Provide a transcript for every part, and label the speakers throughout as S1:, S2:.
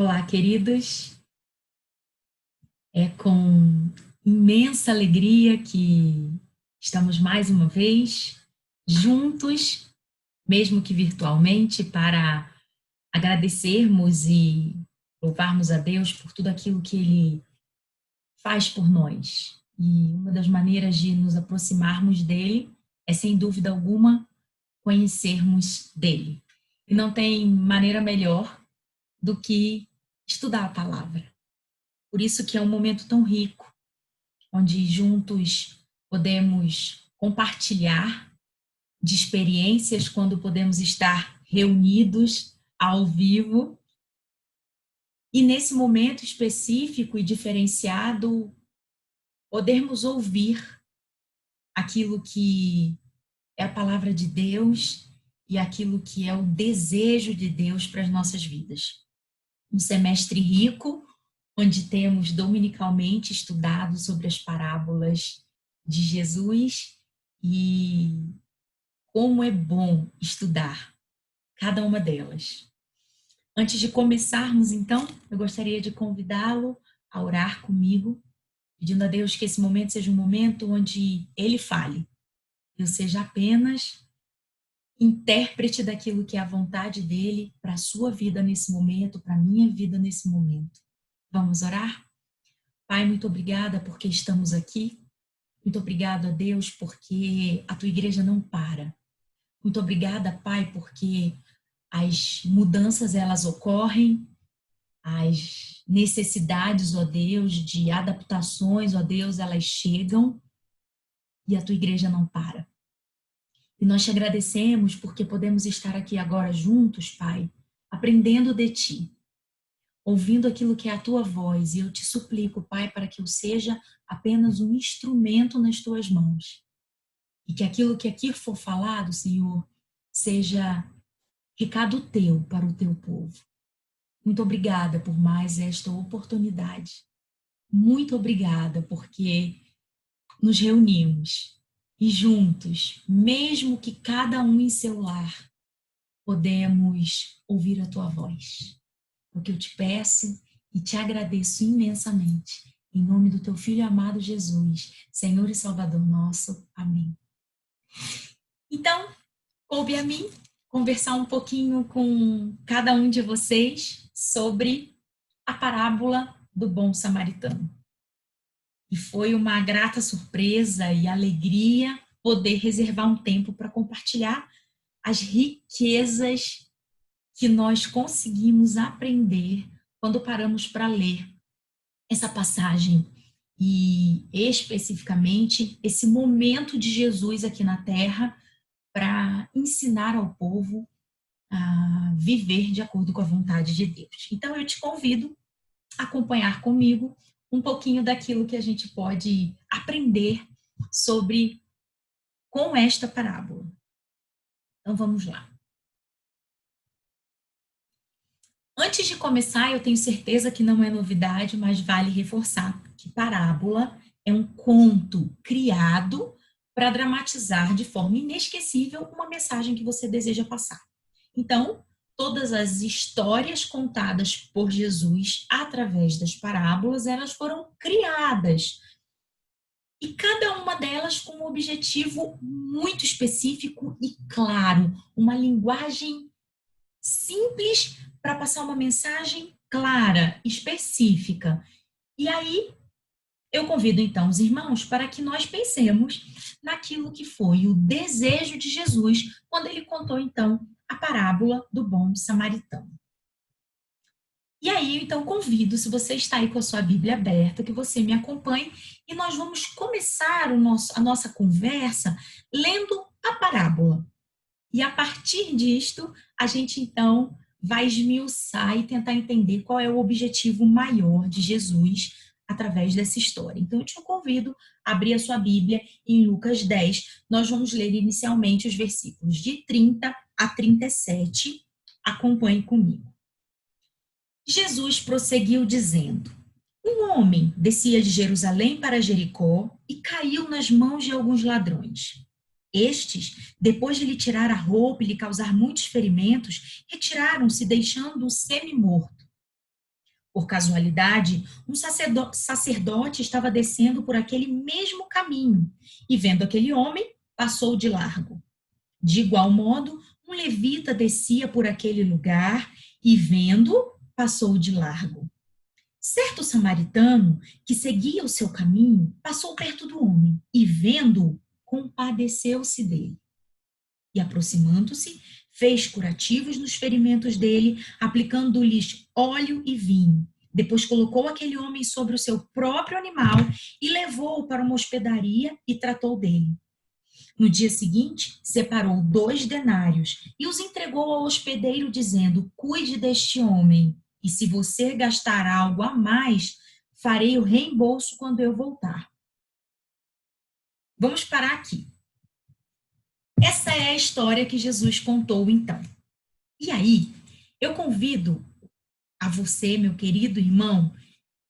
S1: Olá, queridos. É com imensa alegria que estamos mais uma vez juntos, mesmo que virtualmente, para agradecermos e louvarmos a Deus por tudo aquilo que Ele faz por nós. E uma das maneiras de nos aproximarmos dele é, sem dúvida alguma, conhecermos dele. E não tem maneira melhor do que estudar a palavra. Por isso que é um momento tão rico, onde juntos podemos compartilhar de experiências quando podemos estar reunidos ao vivo. E nesse momento específico e diferenciado, podermos ouvir aquilo que é a palavra de Deus e aquilo que é o desejo de Deus para as nossas vidas. Um semestre rico, onde temos dominicalmente estudado sobre as parábolas de Jesus e como é bom estudar cada uma delas. Antes de começarmos, então, eu gostaria de convidá-lo a orar comigo, pedindo a Deus que esse momento seja um momento onde Ele fale, eu seja apenas intérprete daquilo que é a vontade dEle para a sua vida nesse momento, para a minha vida nesse momento. Vamos orar? Pai, muito obrigada porque estamos aqui. Muito obrigada, Deus, porque a tua igreja não para. Muito obrigada, Pai, porque as mudanças elas ocorrem, as necessidades, ó Deus, de adaptações, ó Deus, elas chegam e a tua igreja não para. E nós te agradecemos porque podemos estar aqui agora juntos, Pai, aprendendo de ti, ouvindo aquilo que é a tua voz, e eu te suplico, Pai, para que eu seja apenas um instrumento nas tuas mãos. E que aquilo que aqui for falado, Senhor, seja recado teu para o teu povo. Muito obrigada por mais esta oportunidade. Muito obrigada porque nos reunimos e juntos, mesmo que cada um em seu lar, podemos ouvir a tua voz. O que eu te peço e te agradeço imensamente. Em nome do teu Filho amado Jesus, Senhor e Salvador nosso. Amém. Então, coube a mim conversar um pouquinho com cada um de vocês sobre a parábola do bom samaritano. E foi uma grata surpresa e alegria poder reservar um tempo para compartilhar as riquezas que nós conseguimos aprender quando paramos para ler essa passagem e especificamente esse momento de Jesus aqui na Terra para ensinar ao povo a viver de acordo com a vontade de Deus. Então eu te convido a acompanhar comigo um pouquinho daquilo que a gente pode aprender sobre com esta parábola. Então vamos lá. Antes de começar, eu tenho certeza que não é novidade, mas vale reforçar que parábola é um conto criado para dramatizar de forma inesquecível uma mensagem que você deseja passar. Então, todas as histórias contadas por Jesus através das parábolas, elas foram criadas. E cada uma delas com um objetivo muito específico e claro, uma linguagem simples para passar uma mensagem clara, específica. E aí, eu convido então os irmãos para que nós pensemos naquilo que foi o desejo de Jesus quando ele contou então a parábola do bom samaritano. E aí, então, convido, se você está aí com a sua Bíblia aberta, que você me acompanhe e nós vamos começar a nossa conversa lendo a parábola. E a partir disto, a gente então vai esmiuçar e tentar entender qual é o objetivo maior de Jesus através dessa história. Então, eu te convido a abrir a sua Bíblia em Lucas 10. Nós vamos ler inicialmente os versículos de 30 a 37. Acompanhe comigo. Jesus prosseguiu dizendo: um homem descia de Jerusalém para Jericó e caiu nas mãos de alguns ladrões. Estes, depois de lhe tirar a roupa e lhe causar muitos ferimentos, retiraram-se, deixando-o semi-morto. Por casualidade, um sacerdote estava descendo por aquele mesmo caminho e, vendo aquele homem, passou de largo. De igual modo, um levita descia por aquele lugar e, vendo, passou de largo. Certo samaritano, que seguia o seu caminho, passou perto do homem e, vendo-o, compadeceu-se dele. E, aproximando-se, fez curativos nos ferimentos dele, aplicando-lhes óleo e vinho. Depois colocou aquele homem sobre o seu próprio animal e levou-o para uma hospedaria e tratou dele. No dia seguinte, separou 2 denários e os entregou ao hospedeiro, dizendo: cuide deste homem, e se você gastar algo a mais, farei o reembolso quando eu voltar. Vamos parar aqui. Essa é a história que Jesus contou, então. E aí, eu convido a você, meu querido irmão,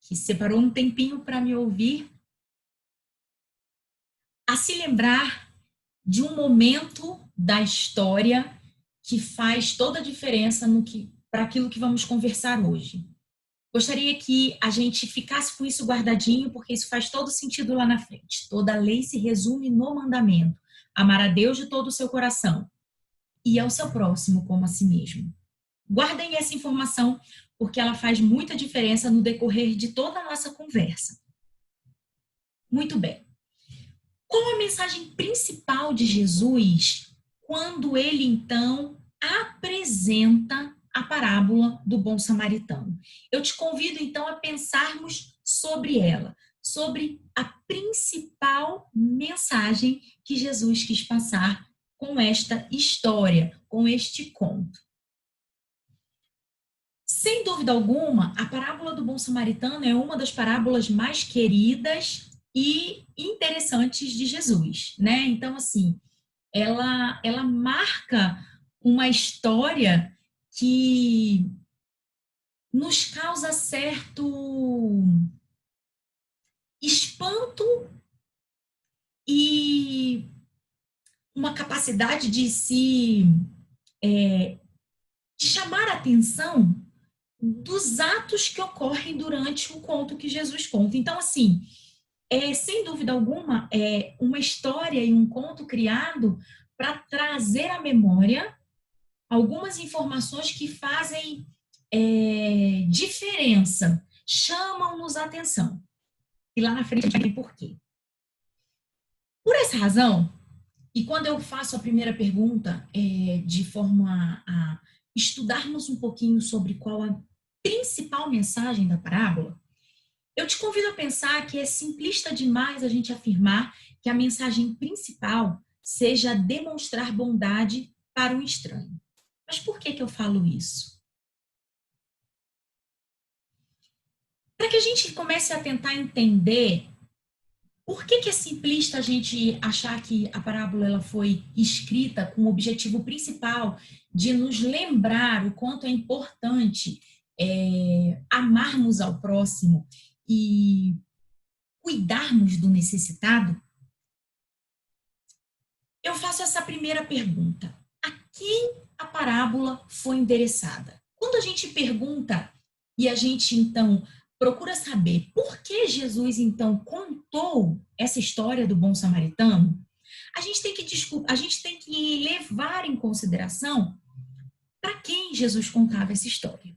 S1: que separou um tempinho para me ouvir, a se lembrar de um momento da história que faz toda a diferença para aquilo que vamos conversar hoje. Gostaria que a gente ficasse com isso guardadinho, porque isso faz todo sentido lá na frente. Toda a lei se resume no mandamento: amar a Deus de todo o seu coração e ao seu próximo como a si mesmo. Guardem essa informação, porque ela faz muita diferença no decorrer de toda a nossa conversa. Muito bem. Qual a mensagem principal de Jesus quando ele, então, apresenta a parábola do bom samaritano? Eu te convido, então, a pensarmos sobre ela, sobre a principal mensagem que Jesus quis passar com esta história, com este conto. Sem dúvida alguma, a parábola do bom samaritano é uma das parábolas mais queridas e interessantes de Jesus, né? Então, assim, ela marca uma história que nos causa certo espanto e uma capacidade de de chamar a atenção dos atos que ocorrem durante o conto que Jesus conta. Então, assim, sem dúvida alguma, é uma história e um conto criado para trazer à memória algumas informações que fazem diferença, chamam-nos a atenção. E lá na frente a gente vai ver por quê. Por essa razão, e quando eu faço a primeira pergunta, de forma a estudarmos um pouquinho sobre qual a principal mensagem da parábola, eu te convido a pensar que é simplista demais a gente afirmar que a mensagem principal seja demonstrar bondade para um estranho. Mas por que eu falo isso? Para que a gente comece a tentar entender por que é simplista a gente achar que a parábola ela foi escrita com o objetivo principal de nos lembrar o quanto é importante amarmos ao próximo e cuidarmos do necessitado? Eu faço essa primeira pergunta: a quem a parábola foi endereçada? Quando a gente pergunta e a gente, então, procura saber por que Jesus, então, contou essa história do bom samaritano, a gente tem que levar em consideração para quem Jesus contava essa história.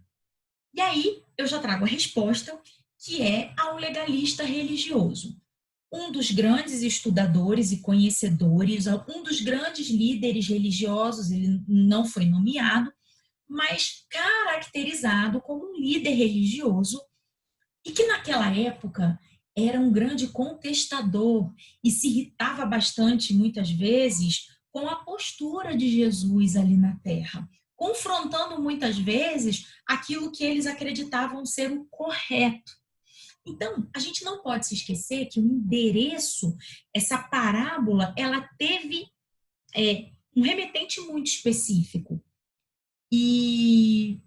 S1: E aí, eu já trago a resposta, que é ao legalista religioso. Um dos grandes estudadores e conhecedores, um dos grandes líderes religiosos, ele não foi nomeado, mas caracterizado como um líder religioso e que naquela época era um grande contestador e se irritava bastante, muitas vezes, com a postura de Jesus ali na terra, confrontando muitas vezes aquilo que eles acreditavam ser o correto. Então, a gente não pode se esquecer que o endereço, essa parábola, ela teve um remetente muito específico. E,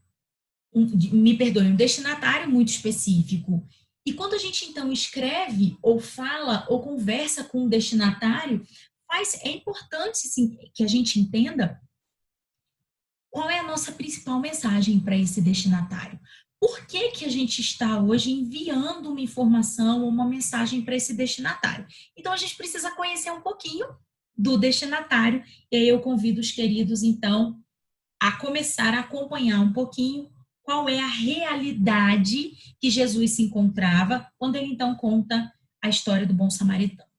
S1: me perdoe, um destinatário muito específico. E quando a gente, então, escreve, ou fala, ou conversa com um destinatário, é importante sim, que a gente entenda qual é a nossa principal mensagem para esse destinatário. por que que a gente está hoje enviando uma informação ou uma mensagem para esse destinatário? Então, a gente precisa conhecer um pouquinho do destinatário, e aí eu convido os queridos, então, a começar a acompanhar um pouquinho qual é a realidade que Jesus se encontrava quando ele, então, conta a história do bom samaritano.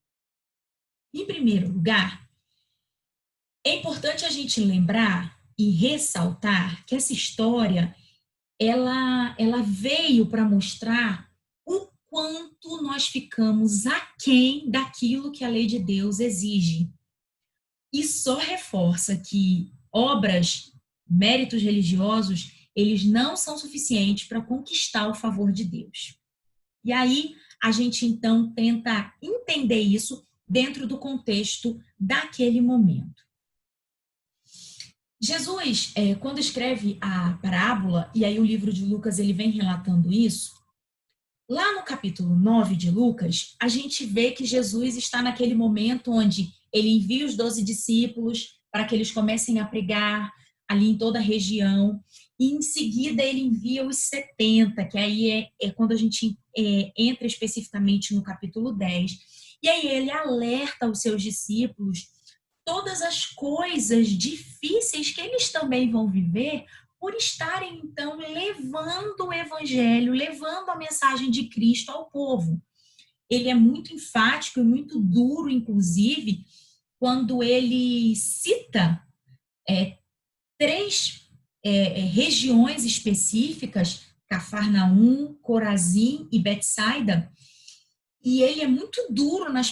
S1: Em primeiro lugar, é importante a gente lembrar e ressaltar que essa história ela veio para mostrar o quanto nós ficamos aquém daquilo que a lei de Deus exige. E só reforça que obras, méritos religiosos, eles não são suficientes para conquistar o favor de Deus. E aí a gente então tenta entender isso dentro do contexto daquele momento. Jesus, quando escreve a parábola, e aí o livro de Lucas ele vem relatando isso, lá no capítulo 9 de Lucas, a gente vê que Jesus está naquele momento onde ele envia os 12 discípulos para que eles comecem a pregar ali em toda a região, e em seguida ele envia os 70, que aí é quando a gente entra especificamente no capítulo 10, e aí ele alerta os seus discípulos todas as coisas difíceis que eles também vão viver por estarem, então, levando o evangelho, levando a mensagem de Cristo ao povo. Ele é muito enfático e muito duro, inclusive, quando ele cita três regiões específicas, Cafarnaum, Corazim e Betsaida, e ele é muito duro nas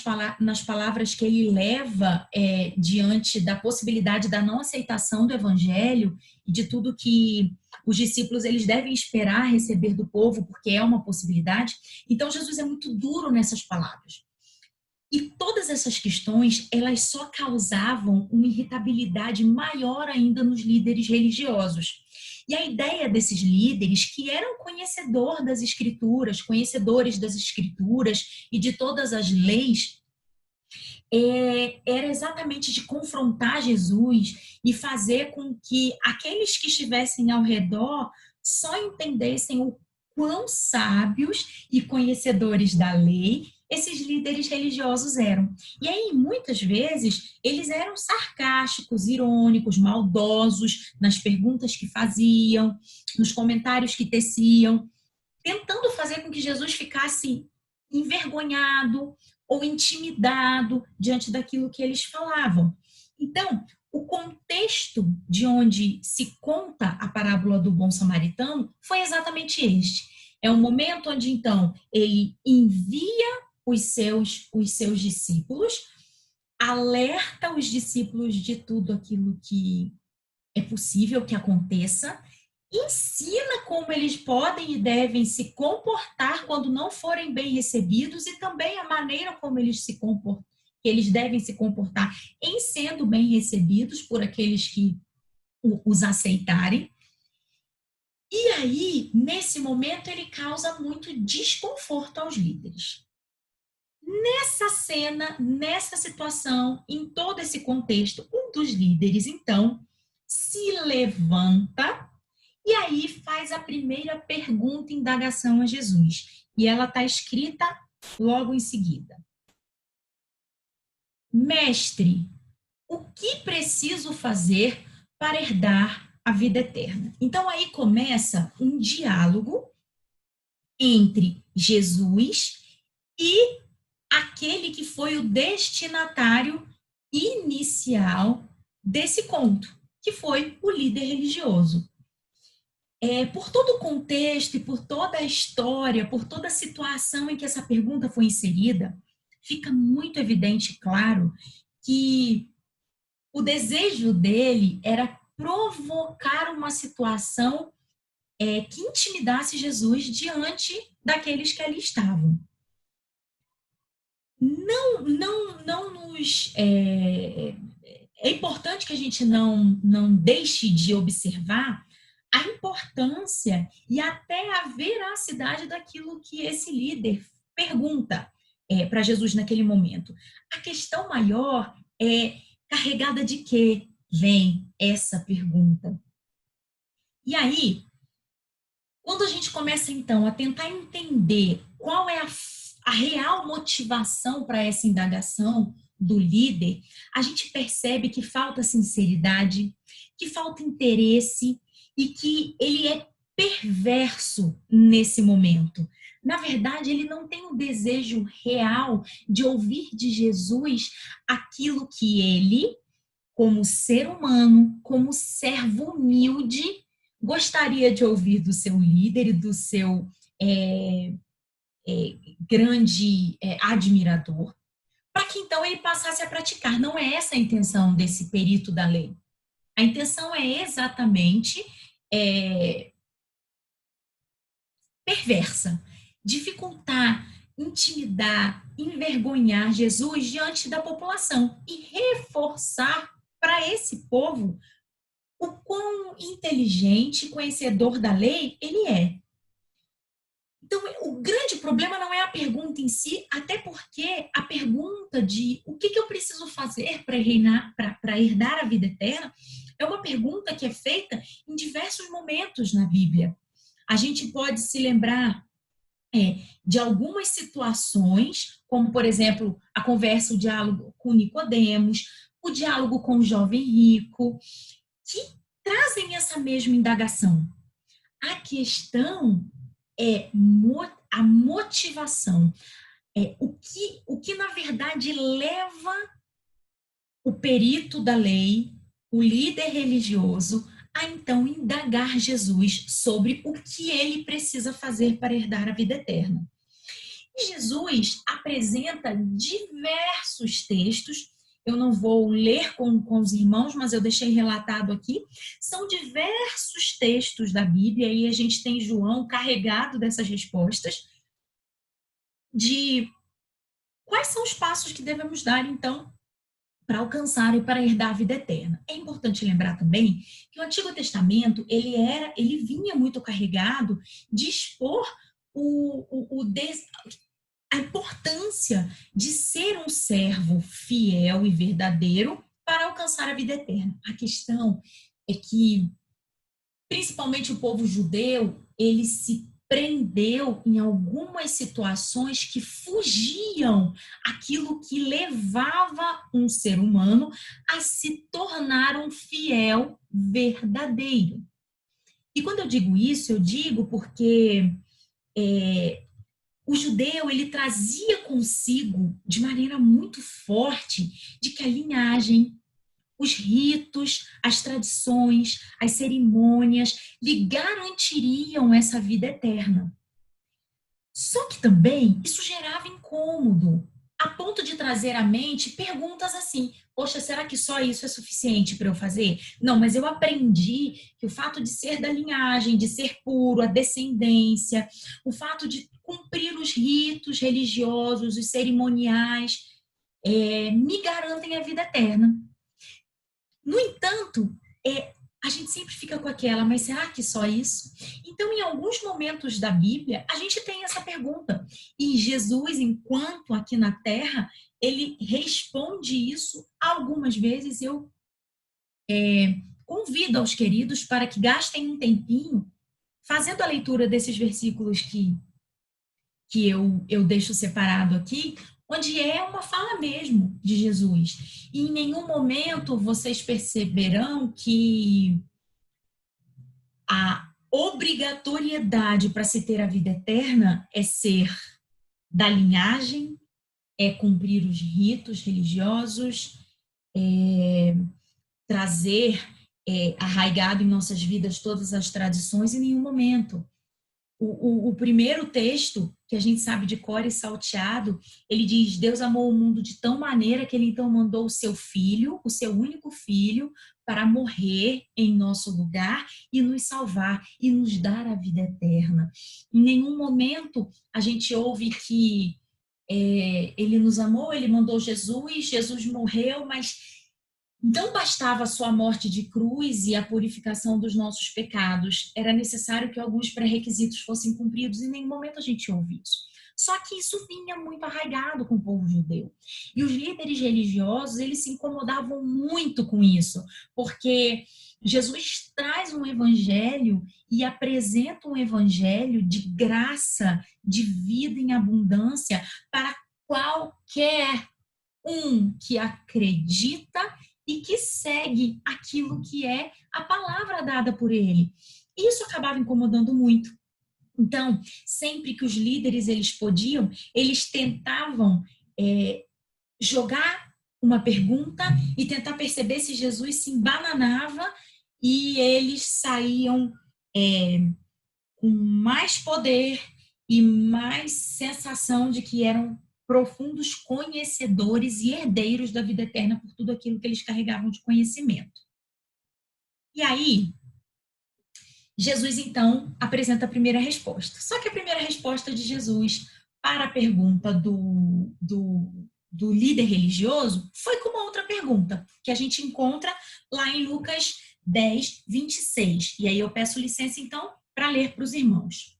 S1: palavras que ele leva diante da possibilidade da não aceitação do evangelho e de tudo que os discípulos eles devem esperar receber do povo, porque é uma possibilidade. Então, Jesus é muito duro nessas palavras. E todas essas questões, elas só causavam uma irritabilidade maior ainda nos líderes religiosos. E a ideia desses líderes, que eram conhecedores das escrituras e de todas as leis, era exatamente de confrontar Jesus e fazer com que aqueles que estivessem ao redor só entendessem o quão sábios e conhecedores da lei esses líderes religiosos eram. E aí, muitas vezes, eles eram sarcásticos, irônicos, maldosos nas perguntas que faziam, nos comentários que teciam, tentando fazer com que Jesus ficasse envergonhado ou intimidado diante daquilo que eles falavam. Então, o contexto de onde se conta a parábola do bom samaritano foi exatamente este. É um momento onde, então, ele envia os seus discípulos, alerta os discípulos de tudo aquilo que é possível que aconteça, ensina como eles podem e devem se comportar quando não forem bem recebidos e também a maneira como eles se comportam, que eles devem se comportar em sendo bem recebidos por aqueles que os aceitarem. E aí, nesse momento, ele causa muito desconforto aos líderes. Nessa cena, nessa situação, em todo esse contexto, um dos líderes, então, se levanta e aí faz a primeira pergunta, indagação a Jesus. E ela está escrita logo em seguida. Mestre, o que preciso fazer para herdar a vida eterna? Então aí começa um diálogo entre Jesus e aquele que foi o destinatário inicial desse conto, que foi o líder religioso. Por todo o contexto e por toda a história, por toda a situação em que essa pergunta foi inserida, fica muito evidente, claro, que o desejo dele era provocar uma situação que intimidasse Jesus diante daqueles que ali estavam. Não nos. É importante que a gente não deixe de observar a importância e até a veracidade daquilo que esse líder pergunta para Jesus naquele momento. A questão maior é carregada de que vem essa pergunta. E aí, Quando a gente começa, então, a tentar entender qual é a real motivação para essa indagação do líder, a gente percebe que falta sinceridade, que falta interesse e que ele é perverso nesse momento. Na verdade, ele não tem um desejo real de ouvir de Jesus aquilo que ele, como ser humano, como servo humilde, gostaria de ouvir do seu líder e do seu é, grande admirador, para que então ele passasse a praticar. Não é essa a intenção desse perito da lei. A intenção é exatamente perversa, dificultar, intimidar, envergonhar Jesus diante da população e reforçar para esse povo o quão inteligente, conhecedor da lei ele é. Então, o grande problema não é a pergunta em si, até porque a pergunta de o que eu preciso fazer para reinar, para herdar a vida eterna, é uma pergunta que é feita em diversos momentos na Bíblia. A gente pode se lembrar de algumas situações, como, por exemplo, a conversa, o diálogo com Nicodemos, o diálogo com o jovem rico, que trazem essa mesma indagação. A questão é a motivação, o que na verdade leva o perito da lei, o líder religioso, a então indagar Jesus sobre o que ele precisa fazer para herdar a vida eterna. E Jesus apresenta diversos textos, eu não vou ler com os irmãos, mas eu deixei relatado aqui, são diversos textos da Bíblia, e a gente tem João carregado dessas respostas, de quais são os passos que devemos dar, então, para alcançar e para herdar a vida eterna. É importante lembrar também que o Antigo Testamento, ele vinha muito carregado de expor a importância de ser um servo fiel e verdadeiro para alcançar a vida eterna. A questão é que, principalmente o povo judeu, ele se prendeu em algumas situações que fugiam aquilo que levava um ser humano a se tornar um fiel verdadeiro. E quando eu digo isso, eu digo porque o judeu, ele trazia consigo, de maneira muito forte, de que a linhagem, os ritos, as tradições, as cerimônias lhe garantiriam essa vida eterna. Só que também isso gerava incômodo, a ponto de trazer à mente perguntas assim: poxa, será que só isso é suficiente para eu fazer? Não, mas eu aprendi que o fato de ser da linhagem, de ser puro, a descendência, o fato de cumprir os ritos religiosos, os cerimoniais, me garantem a vida eterna. No entanto, a gente sempre fica com aquela, mas será que só isso? Então, em alguns momentos da Bíblia, a gente tem essa pergunta. E Jesus, enquanto aqui na Terra, ele responde isso algumas vezes. Eu convido aos queridos para que gastem um tempinho fazendo a leitura desses versículos que eu deixo separado aqui, onde é uma fala mesmo de Jesus. E em nenhum momento vocês perceberão que a obrigatoriedade para se ter a vida eterna é ser da linhagem, é cumprir os ritos religiosos, trazer arraigado em nossas vidas todas as tradições. Em nenhum momento. O primeiro texto, que a gente sabe de cor e salteado, ele diz: Deus amou o mundo de tal maneira que ele então mandou o seu filho, o seu único filho, para morrer em nosso lugar e nos salvar e nos dar a vida eterna. Em nenhum momento a gente ouve que ele nos amou, ele mandou Jesus, Jesus morreu, mas não bastava a sua morte de cruz e a purificação dos nossos pecados. Era necessário que alguns pré-requisitos fossem cumpridos. Em nenhum momento a gente ouve isso. Só que isso vinha muito arraigado com o povo judeu. E os líderes religiosos, eles se incomodavam muito com isso, porque Jesus traz um evangelho e apresenta um evangelho de graça, de vida em abundância para qualquer que acredita e que segue aquilo que é a palavra dada por ele. Isso acabava incomodando muito. Então, sempre que os líderes eles podiam, eles tentavam jogar uma pergunta e tentar perceber se Jesus se embananava, e eles saíam com mais poder e mais sensação de que eram profundos conhecedores e herdeiros da vida eterna por tudo aquilo que eles carregavam de conhecimento. E aí, Jesus, então, apresenta a primeira resposta. Só que a primeira resposta de Jesus para a pergunta do líder religioso foi com uma outra pergunta, que a gente encontra lá em Lucas 10, 26. E aí eu peço licença, então, para ler para os irmãos.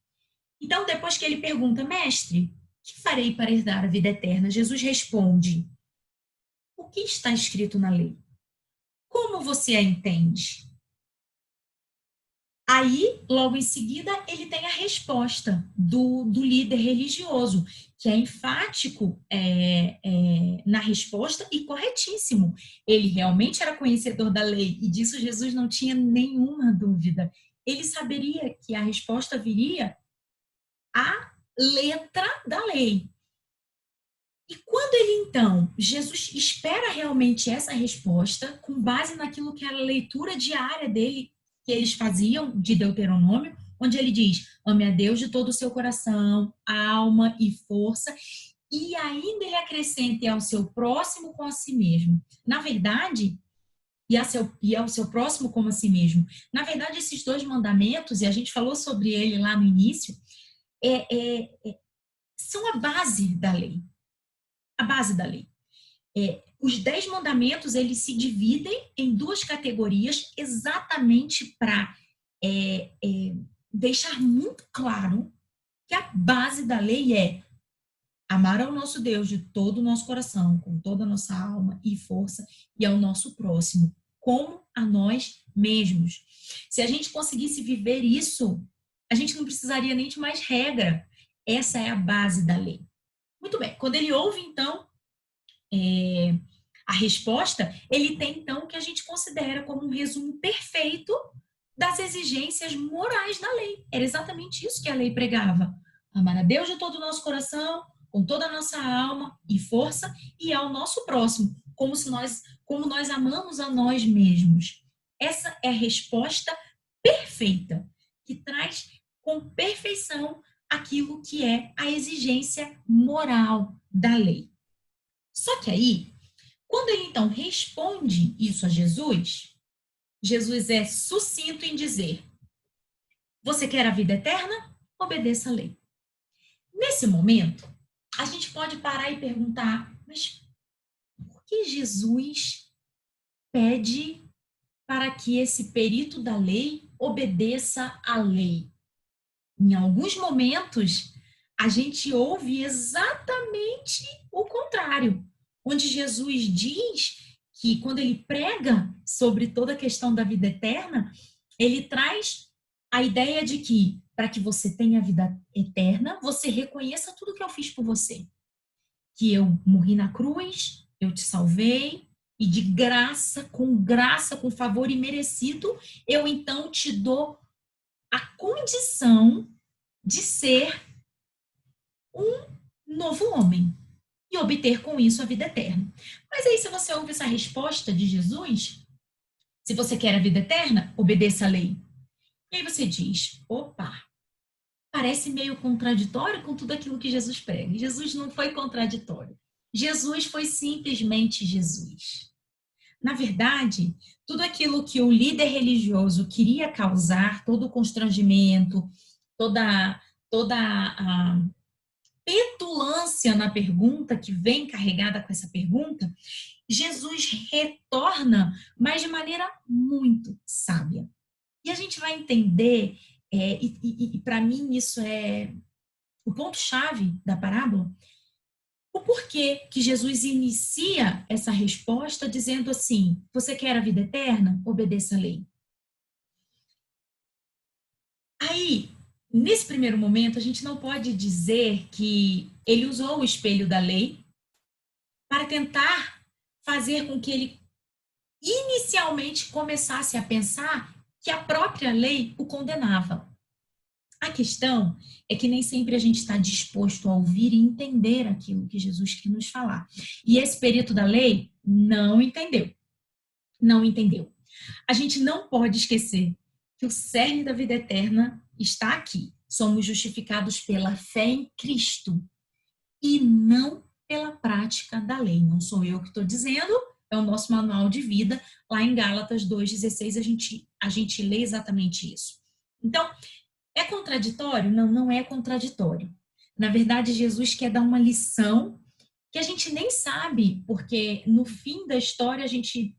S1: Então, depois que ele pergunta, mestre, que farei para herdar a vida eterna? Jesus responde, o que está escrito na lei? Como você a entende? Aí, logo em seguida, ele tem a resposta do líder religioso, que é enfático na resposta e corretíssimo. Ele realmente era conhecedor da lei, e disso Jesus não tinha nenhuma dúvida. Ele saberia que a resposta viria à letra da lei. E quando ele, então, Jesus espera realmente essa resposta, com base naquilo que era a leitura diária dele, que eles faziam de Deuteronômio, onde ele diz, ame a Deus de todo o seu coração, alma e força, e ainda ele acrescenta ao seu próximo com a si mesmo. Na verdade, e ao seu próximo como a si mesmo. Na verdade, esses dois mandamentos, e a gente falou sobre ele lá no início, são a base da lei. A base da lei. Os 10 mandamentos, eles se dividem em duas categorias exatamente para deixar muito claro que a base da lei é amar ao nosso Deus de todo o nosso coração, com toda a nossa alma e força, e ao nosso próximo, como a nós mesmos. Se a gente conseguisse viver isso, a gente não precisaria nem de mais regra. Essa é a base da lei. Muito bem, quando ele ouve, então, a resposta, ele tem, então, o que a gente considera como um resumo perfeito das exigências morais da lei. Era exatamente isso que a lei pregava. Amar a Deus de todo o nosso coração, com toda a nossa alma e força, e ao nosso próximo, como nós amamos a nós mesmos. Essa é a resposta perfeita, que traz com perfeição aquilo que é a exigência moral da lei. Só que aí, quando ele então responde isso a Jesus, Jesus é sucinto em dizer, você quer a vida eterna? Obedeça a lei. Nesse momento, a gente pode parar e perguntar, mas por que Jesus pede para que esse perito da lei obedeça à lei? Em alguns momentos, a gente ouve exatamente o contrário, onde Jesus diz que quando ele prega sobre toda a questão da vida eterna, ele traz a ideia de que para que você tenha a vida eterna, você reconheça tudo que eu fiz por você. Que eu morri na cruz, eu te salvei, e de graça, com favor imerecido, eu então te dou a condição de ser um novo homem e obter com isso a vida eterna. Mas aí, se você ouve essa resposta de Jesus, se você quer a vida eterna, obedeça a lei. E aí você diz, opa, parece meio contraditório com tudo aquilo que Jesus prega. Jesus não foi contraditório. Jesus foi simplesmente Jesus. Na verdade, tudo aquilo que o líder religioso queria causar, todo o constrangimento, toda a petulância na pergunta, que vem carregada com essa pergunta, Jesus retorna, mas de maneira muito sábia. E a gente vai entender, e para mim isso é o ponto-chave da parábola, o porquê que Jesus inicia essa resposta dizendo assim: você quer a vida eterna? Obedeça a lei. Aí, nesse primeiro momento, a gente não pode dizer que ele usou o espelho da lei para tentar fazer com que ele inicialmente começasse a pensar que a própria lei o condenava. A questão é que nem sempre a gente está disposto a ouvir e entender aquilo que Jesus quer nos falar. E esse perito da lei não entendeu. Não entendeu. A gente não pode esquecer que o cerne da vida eterna está aqui. Somos justificados pela fé em Cristo e não pela prática da lei. Não sou eu que estou dizendo, é o nosso manual de vida. Lá em Gálatas 2,16 a gente lê exatamente isso. Então, é contraditório? Não, não é contraditório. Na verdade, Jesus quer dar uma lição que a gente nem sabe, porque no fim da história a gente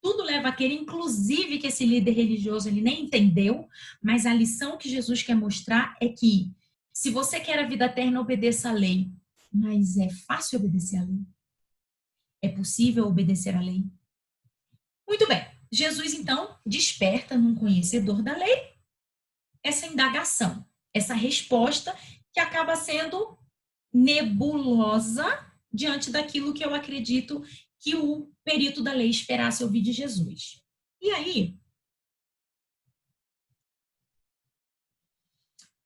S1: tudo leva a crer, inclusive que esse líder religioso ele nem entendeu, mas a lição que Jesus quer mostrar é que se você quer a vida eterna, obedeça à lei. Mas é fácil obedecer à lei? É possível obedecer à lei? Muito bem. Jesus, então, desperta num conhecedor da lei essa indagação, essa resposta que acaba sendo nebulosa diante daquilo que eu acredito que o perito da lei esperasse ouvir de Jesus. E aí,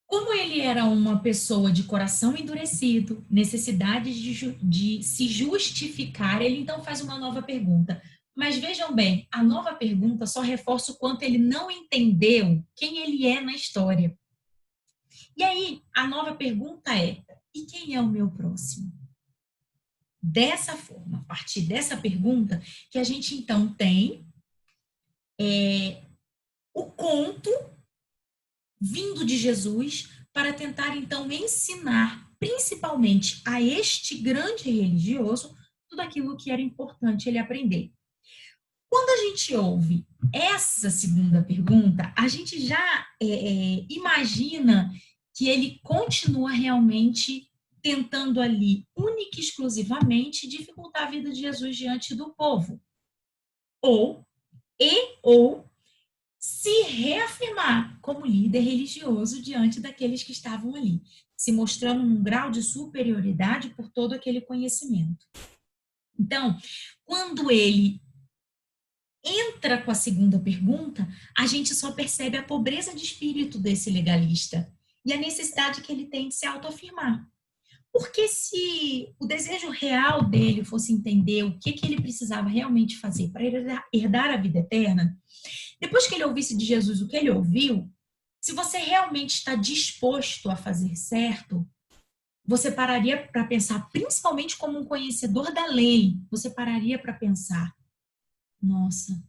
S1: como ele era uma pessoa de coração endurecido, necessidade de se justificar, ele então faz uma nova pergunta. Mas vejam bem, a nova pergunta só reforça o quanto ele não entendeu quem ele é na história. E aí, a nova pergunta é: e quem é o meu próximo? Dessa forma, a partir dessa pergunta, que a gente então tem o conto vindo de Jesus para tentar então ensinar, principalmente a este grande religioso, tudo aquilo que era importante ele aprender. Quando a gente ouve essa segunda pergunta, a gente já imagina que ele continua realmente tentando ali, única e exclusivamente, dificultar a vida de Jesus diante do povo. Ou se reafirmar como líder religioso diante daqueles que estavam ali, se mostrando num grau de superioridade por todo aquele conhecimento. Então, quando ele entra com a segunda pergunta, a gente só percebe a pobreza de espírito desse legalista e a necessidade que ele tem de se autoafirmar. Porque se o desejo real dele fosse entender o que ele precisava realmente fazer para herdar a vida eterna, depois que ele ouvisse de Jesus o que ele ouviu, se você realmente está disposto a fazer certo, você pararia para pensar, principalmente como um conhecedor da lei, você pararia para pensar: nossa,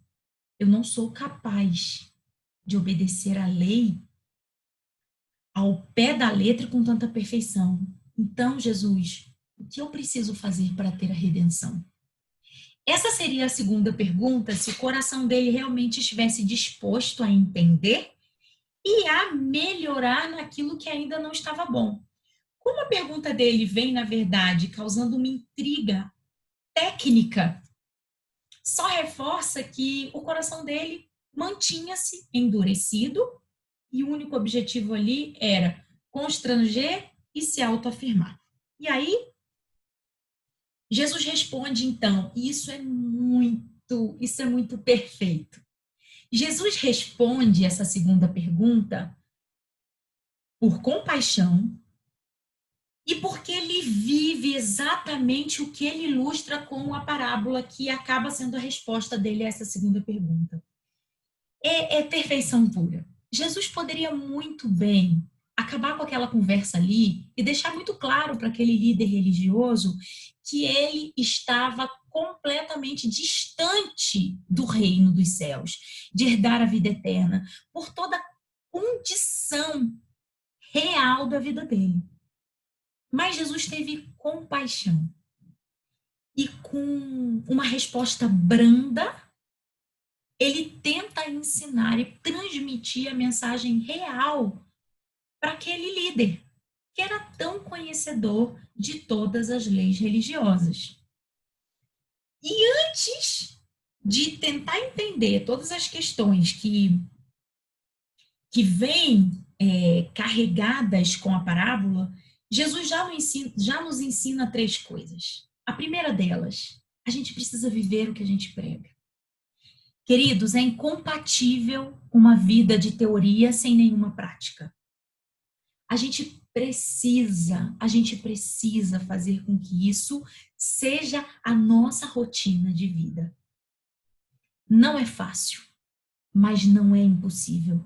S1: eu não sou capaz de obedecer a lei ao pé da letra e com tanta perfeição. Então, Jesus, o que eu preciso fazer para ter a redenção? Essa seria a segunda pergunta, se o coração dele realmente estivesse disposto a entender e a melhorar naquilo que ainda não estava bom. Como a pergunta dele vem, na verdade, causando uma intriga técnica, só reforça que o coração dele mantinha-se endurecido e o único objetivo ali era constranger e se autoafirmar. E aí, Jesus responde então, e isso é muito perfeito. Jesus responde essa segunda pergunta por compaixão e porque ele vive exatamente o que ele ilustra com a parábola que acaba sendo a resposta dele a essa segunda pergunta. É perfeição pura. Jesus poderia muito bem acabar com aquela conversa ali e deixar muito claro para aquele líder religioso que ele estava completamente distante do reino dos céus, de herdar a vida eterna, por toda a condição real da vida dele. Mas Jesus teve compaixão e com uma resposta branda, ele tenta ensinar e transmitir a mensagem real para aquele líder. que era tão conhecedor de todas as leis religiosas. E antes de tentar entender todas as questões que vêm carregadas com a parábola, Jesus já nos ensina três coisas. A primeira delas, a gente precisa viver o que a gente prega. Queridos, é incompatível uma vida de teoria sem nenhuma prática. A gente precisa fazer com que isso seja a nossa rotina de vida. Não é fácil, mas não é impossível.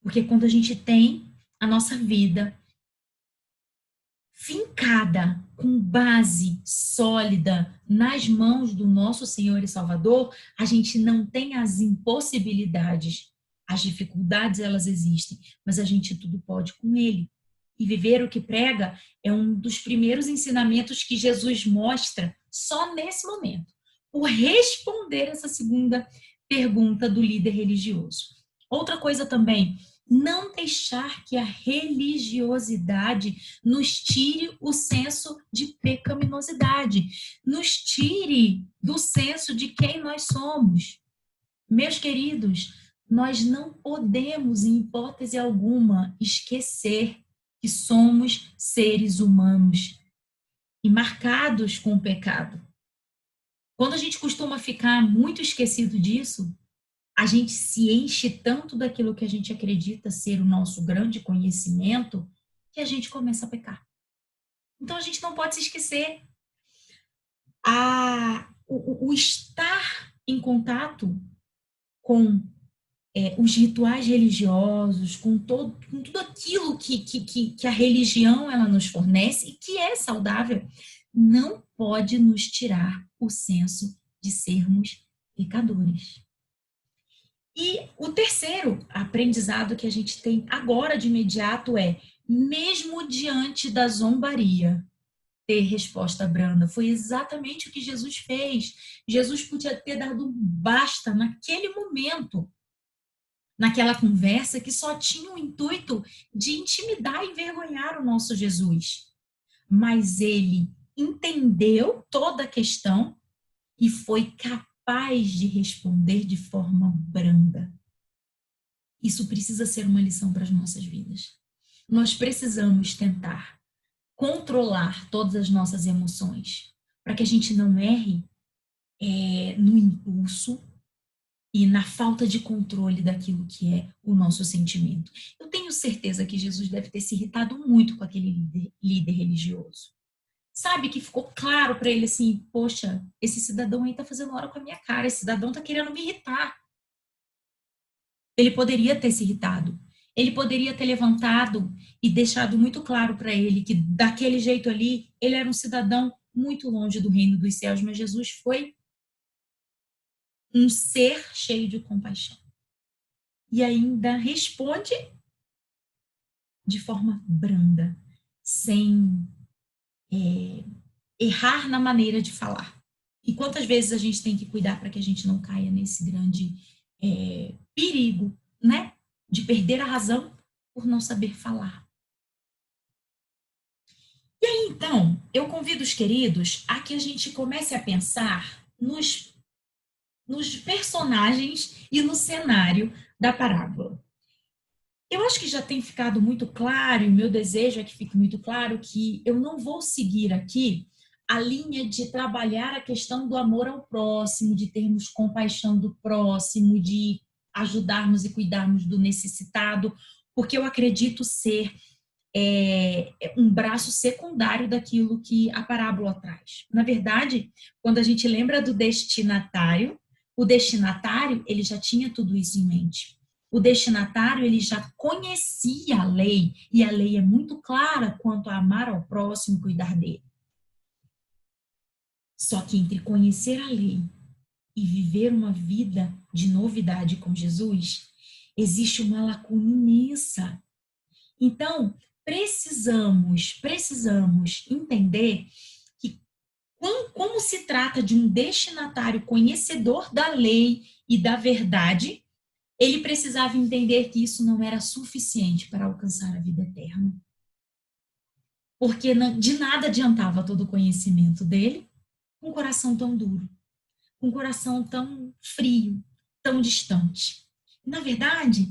S1: Porque quando a gente tem a nossa vida fincada, com base sólida nas mãos do nosso Senhor e Salvador, a gente não tem as impossibilidades. As dificuldades, elas existem, mas a gente tudo pode com Ele. E viver o que prega é um dos primeiros ensinamentos que Jesus mostra só nesse momento. Por responder essa segunda pergunta do líder religioso. Outra coisa também, não deixar que a religiosidade nos tire o senso de pecaminosidade, nos tire do senso de quem nós somos. Meus queridos, nós não podemos, em hipótese alguma, esquecer que somos seres humanos e marcados com o pecado. Quando a gente costuma ficar muito esquecido disso, a gente se enche tanto daquilo que a gente acredita ser o nosso grande conhecimento que a gente começa a pecar. Então a gente não pode se esquecer. O estar em contato com os rituais religiosos, com tudo aquilo que a religião ela nos fornece e que é saudável, não pode nos tirar o senso de sermos pecadores. E o terceiro aprendizado que a gente tem agora de imediato é, mesmo diante da zombaria, ter resposta branda. Foi exatamente o que Jesus fez. Jesus podia ter dado um basta naquele momento, naquela conversa que só tinha o intuito de intimidar e envergonhar o nosso Jesus. Mas ele entendeu toda a questão e foi capaz de responder de forma branda. Isso precisa ser uma lição para as nossas vidas. Nós precisamos tentar controlar todas as nossas emoções para que a gente não erre no impulso e na falta de controle daquilo que é o nosso sentimento. Eu tenho certeza que Jesus deve ter se irritado muito com aquele líder religioso. Sabe, que ficou claro para ele assim, poxa, esse cidadão aí está fazendo hora com a minha cara, esse cidadão está querendo me irritar. Ele poderia ter se irritado. Ele poderia ter levantado e deixado muito claro para ele que daquele jeito ali, ele era um cidadão muito longe do reino dos céus, mas Jesus foi um ser cheio de compaixão. E ainda responde de forma branda, sem errar na maneira de falar. E quantas vezes a gente tem que cuidar para que a gente não caia nesse grande perigo, né? De perder a razão por não saber falar. E aí, então, eu convido os queridos a que a gente comece a pensar nos personagens e no cenário da parábola. Eu acho que já tem ficado muito claro, e o meu desejo é que fique muito claro, que eu não vou seguir aqui a linha de trabalhar a questão do amor ao próximo, de termos compaixão do próximo, de ajudarmos e cuidarmos do necessitado, porque eu acredito ser um braço secundário daquilo que a parábola traz. Na verdade, quando a gente lembra do destinatário, o destinatário ele já tinha tudo isso em mente. O destinatário ele já conhecia a lei, e a lei é muito clara quanto a amar ao próximo e cuidar dele. Só que entre conhecer a lei e viver uma vida de novidade com Jesus, existe uma lacuna imensa. Então, precisamos entender que, como se trata de um destinatário conhecedor da lei e da verdade, ele precisava entender que isso não era suficiente para alcançar a vida eterna. porque de nada adiantava todo o conhecimento dele com um coração tão duro, com um coração tão frio, tão distante. Na verdade,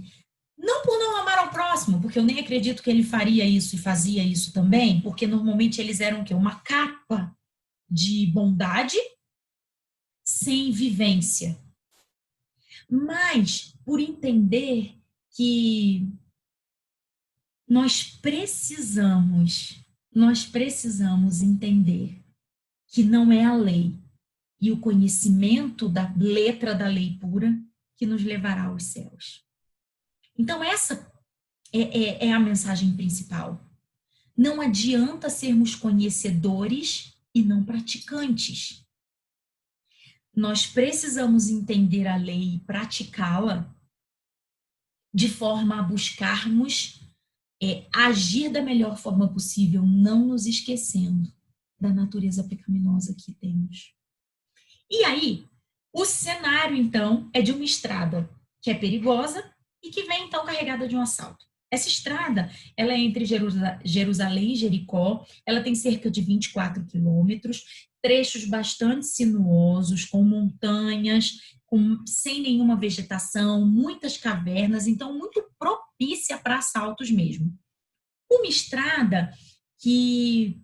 S1: não por não amar ao próximo, porque eu nem acredito que ele faria isso e fazia isso também, porque normalmente eles eram o quê? Uma capa de bondade sem vivência. Mas por entender que nós precisamos, nós precisamos entender que não é a lei e o conhecimento da letra da lei pura que nos levará aos céus. Então, essa é a mensagem principal. Não adianta sermos conhecedores e não praticantes. Nós precisamos entender a lei e praticá-la de forma a buscarmos agir da melhor forma possível, não nos esquecendo da natureza pecaminosa que temos. E aí, o cenário, então, é de uma estrada que é perigosa e que vem, então, carregada de um assalto. Essa estrada, ela é entre Jerusalém e Jericó, ela tem cerca de 24 quilômetros, trechos bastante sinuosos, com montanhas, sem nenhuma vegetação, muitas cavernas, então muito propícia para assaltos mesmo. Uma estrada que,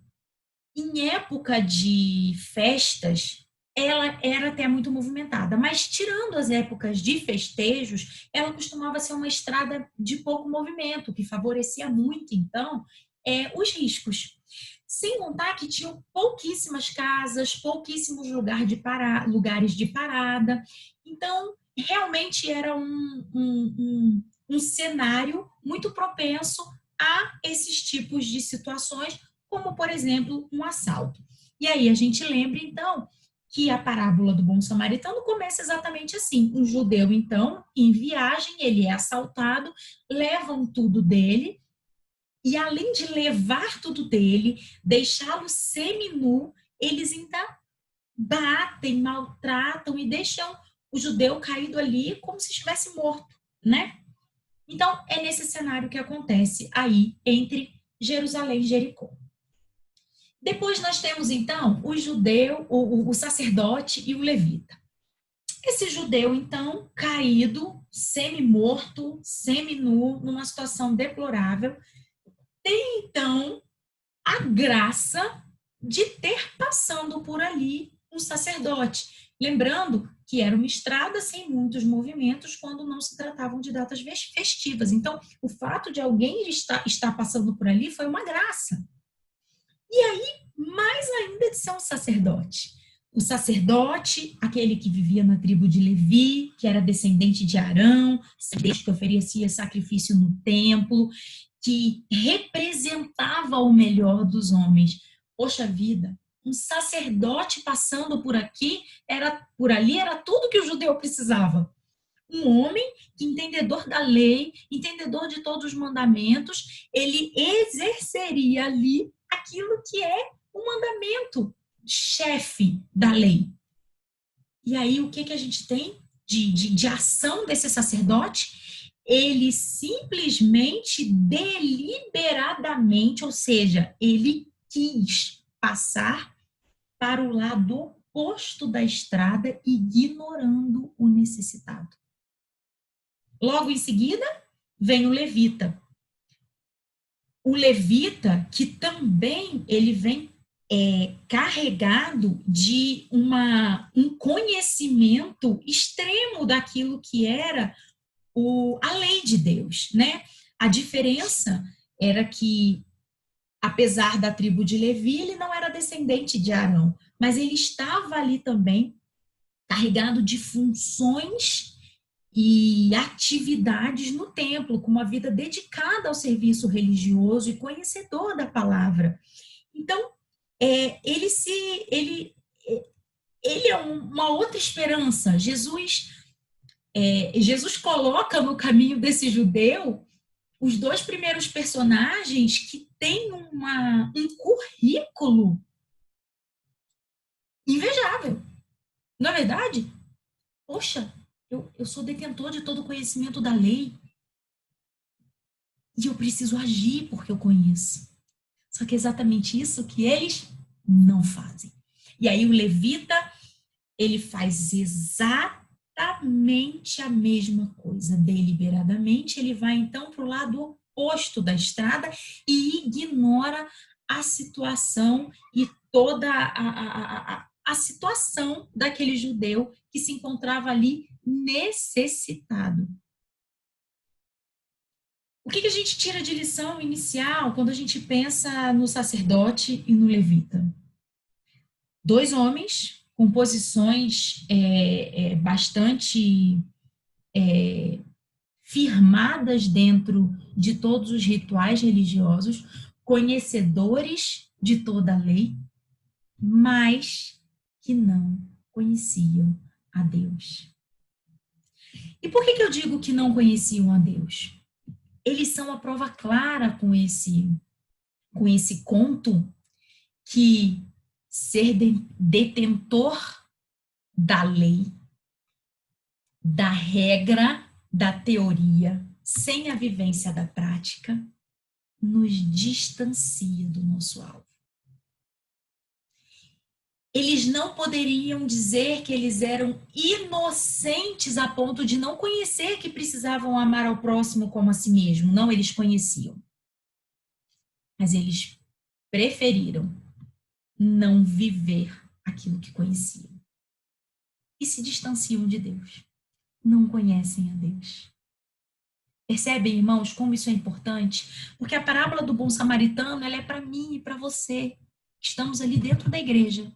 S1: em época de festas, ela era até muito movimentada, mas tirando as épocas de festejos, ela costumava ser uma estrada de pouco movimento, que favorecia muito, então, os riscos. Sem contar que tinham pouquíssimas casas, pouquíssimos lugares de parada. Então, realmente era um cenário muito propenso a esses tipos de situações, como, por exemplo, um assalto. E aí a gente lembra, então, que a parábola do bom samaritano começa exatamente assim. Um judeu, então, em viagem, ele é assaltado, levam tudo dele, e além de levar tudo dele, deixá-lo seminu, eles ainda batem, maltratam e deixam o judeu caído ali como se estivesse morto, né? Então, é nesse cenário que acontece aí entre Jerusalém e Jericó. Depois nós temos, então, o judeu, o sacerdote e o levita. Esse judeu, então, caído, semi-morto, semi-nu, numa situação deplorável, tem, então, a graça de ter passando por ali um sacerdote. Lembrando que era uma estrada sem muitos movimentos quando não se tratavam de datas festivas. Então, o fato de alguém estar passando por ali foi uma graça. E aí, mais ainda de ser um sacerdote. O sacerdote, aquele que vivia na tribo de Levi, que era descendente de Arão, que oferecia sacrifício no templo, que representava o melhor dos homens. Poxa vida, um sacerdote passando por ali era tudo que o judeu precisava. Um homem que, entendedor da lei, entendedor de todos os mandamentos, ele exerceria ali aquilo que é o mandamento chefe da lei. E aí, o que a gente tem de ação desse sacerdote? Ele simplesmente, deliberadamente, ou seja, ele quis passar para o lado oposto da estrada, ignorando o necessitado. Logo em seguida, vem o levita. O levita, que também ele vem carregado de um conhecimento extremo daquilo que era a lei de Deus, né? A diferença era que, apesar da tribo de Levi, ele não era descendente de Arão, mas ele estava ali também carregado de funções e atividades no templo, com uma vida dedicada ao serviço religioso e conhecedor da palavra. Então, ele é uma outra esperança. Jesus coloca no caminho desse judeu os dois primeiros personagens que têm um currículo invejável. Não é verdade? Poxa, eu sou detentor de todo o conhecimento da lei e eu preciso agir porque eu conheço. Só que é exatamente isso que eles não fazem. E aí o levita, ele faz exatamente a mesma coisa. Deliberadamente, ele vai então para o lado oposto da estrada e ignora a situação e toda a situação daquele judeu que se encontrava ali necessitado. O que a gente tira de lição inicial quando a gente pensa no sacerdote e no levita? Dois homens com posições bastante firmadas dentro de todos os rituais religiosos, conhecedores de toda a lei, mas que não conheciam a Deus. E por que eu digo que não conheciam a Deus? Eles são a prova clara com esse conto que ser detentor da lei, da regra, da teoria, sem a vivência da prática, nos distancia do nosso alvo. Eles não poderiam dizer que eles eram inocentes a ponto de não conhecer que precisavam amar ao próximo como a si mesmo. Não, eles conheciam. Mas eles preferiram não viver aquilo que conheciam. E se distanciam de Deus. Não conhecem a Deus. Percebem, irmãos, como isso é importante? Porque a parábola do bom samaritano, ela é para mim e para você. Estamos ali dentro da igreja,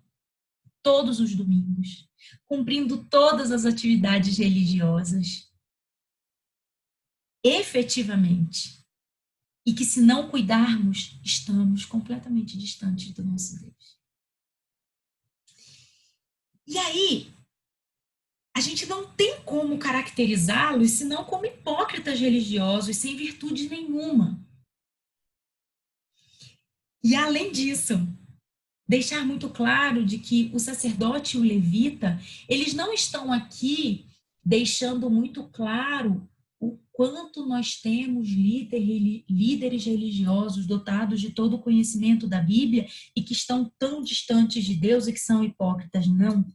S1: todos os domingos, cumprindo todas as atividades religiosas, efetivamente. E que se não cuidarmos, estamos completamente distantes do nosso Deus. E aí, a gente não tem como caracterizá-los senão como hipócritas religiosos, sem virtude nenhuma. E além disso, deixar muito claro de que o sacerdote e o levita, eles não estão aqui deixando muito claro o quanto nós temos líderes religiosos dotados de todo o conhecimento da Bíblia e que estão tão distantes de Deus e que são hipócritas. Não.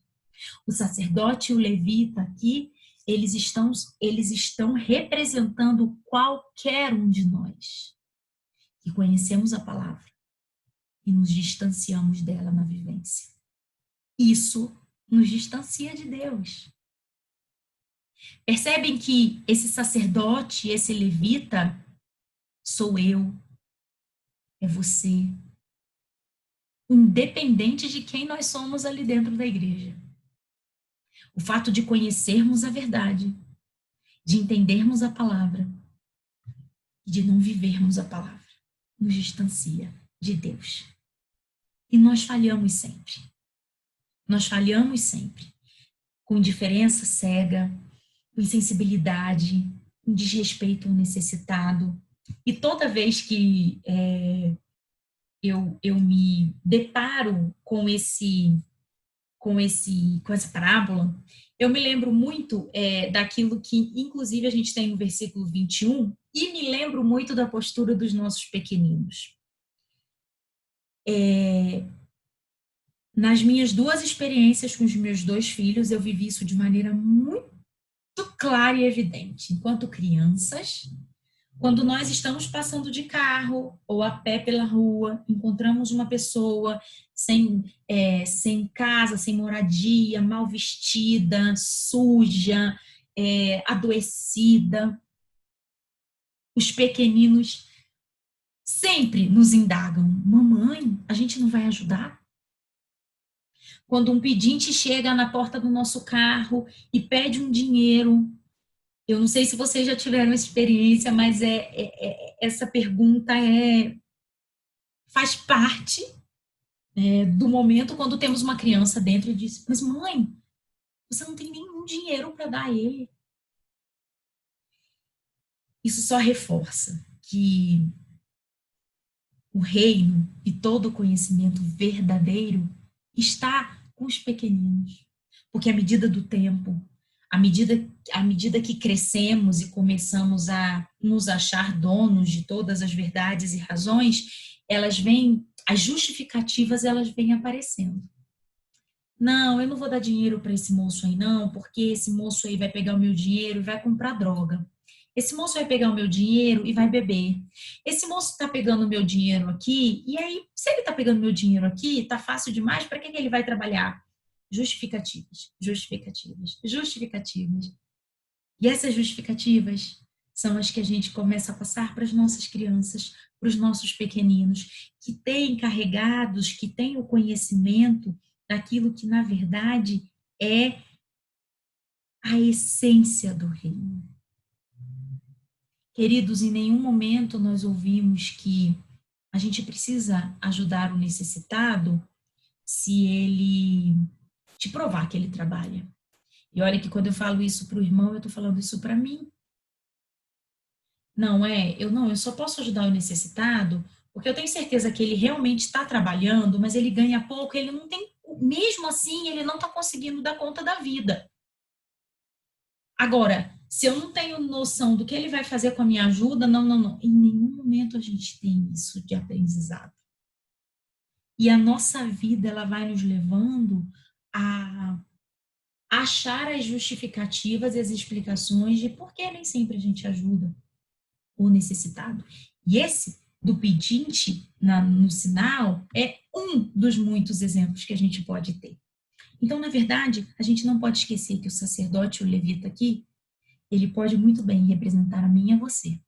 S1: O sacerdote e o levita aqui, eles estão representando qualquer um de nós que conhecemos a palavra e nos distanciamos dela na vivência. Isso nos distancia de Deus. Percebem que esse sacerdote, esse levita, sou eu, é você, independente de quem nós somos ali dentro da igreja. O fato de conhecermos a verdade, de entendermos a palavra e de não vivermos a palavra, nos distancia de Deus. E nós falhamos sempre. Nós falhamos sempre. Com indiferença cega, com insensibilidade, com desrespeito ao necessitado. E toda vez que eu me deparo com essa parábola, eu me lembro muito daquilo que, inclusive, a gente tem no versículo 21, e me lembro muito da postura dos nossos pequeninos. Nas minhas duas experiências com os meus dois filhos, eu vivi isso de maneira muito clara e evidente. Enquanto crianças, quando nós estamos passando de carro ou a pé pela rua, encontramos uma pessoa sem casa, sem moradia, mal vestida, suja, adoecida, os pequeninos sempre nos indagam: mamãe, a gente não vai ajudar? Quando um pedinte chega na porta do nosso carro e pede um dinheiro, eu não sei se vocês já tiveram essa experiência, mas essa pergunta faz parte do momento quando temos uma criança dentro e diz: mas mãe, você não tem nenhum dinheiro para dar a ele. Isso só reforça que o reino e todo o conhecimento verdadeiro está com os pequeninos. Porque à medida do tempo, à medida que crescemos e começamos a nos achar donos de todas as verdades e razões, elas vêm, as justificativas, elas vêm aparecendo. Não, eu não vou dar dinheiro para esse moço aí não, porque esse moço aí vai pegar o meu dinheiro e vai comprar droga. Esse moço vai pegar o meu dinheiro e vai beber. Esse moço está pegando o meu dinheiro aqui, e aí, se ele está pegando meu dinheiro aqui, tá fácil demais, para que ele vai trabalhar? Justificativas, justificativas, justificativas. E essas justificativas são as que a gente começa a passar para as nossas crianças, para os nossos pequeninos, que têm carregados, que têm o conhecimento daquilo que, na verdade, é a essência do reino. Queridos, em nenhum momento nós ouvimos que a gente precisa ajudar o necessitado se ele te provar que ele trabalha. E olha que quando eu falo isso para o irmão, eu estou falando isso para mim. Eu só posso ajudar o necessitado porque eu tenho certeza que ele realmente está trabalhando, mas ele ganha pouco, ele não tem, mesmo assim, ele não está conseguindo dar conta da vida. Agora, se eu não tenho noção do que ele vai fazer com a minha ajuda, não. Em nenhum momento a gente tem isso de aprendizado. E a nossa vida, ela vai nos levando a achar as justificativas e as explicações de por que nem sempre a gente ajuda o necessitado. E esse do pedinte no sinal é um dos muitos exemplos que a gente pode ter. Então, na verdade, a gente não pode esquecer que o sacerdote, o levita aqui, ele pode muito bem representar a mim e a você.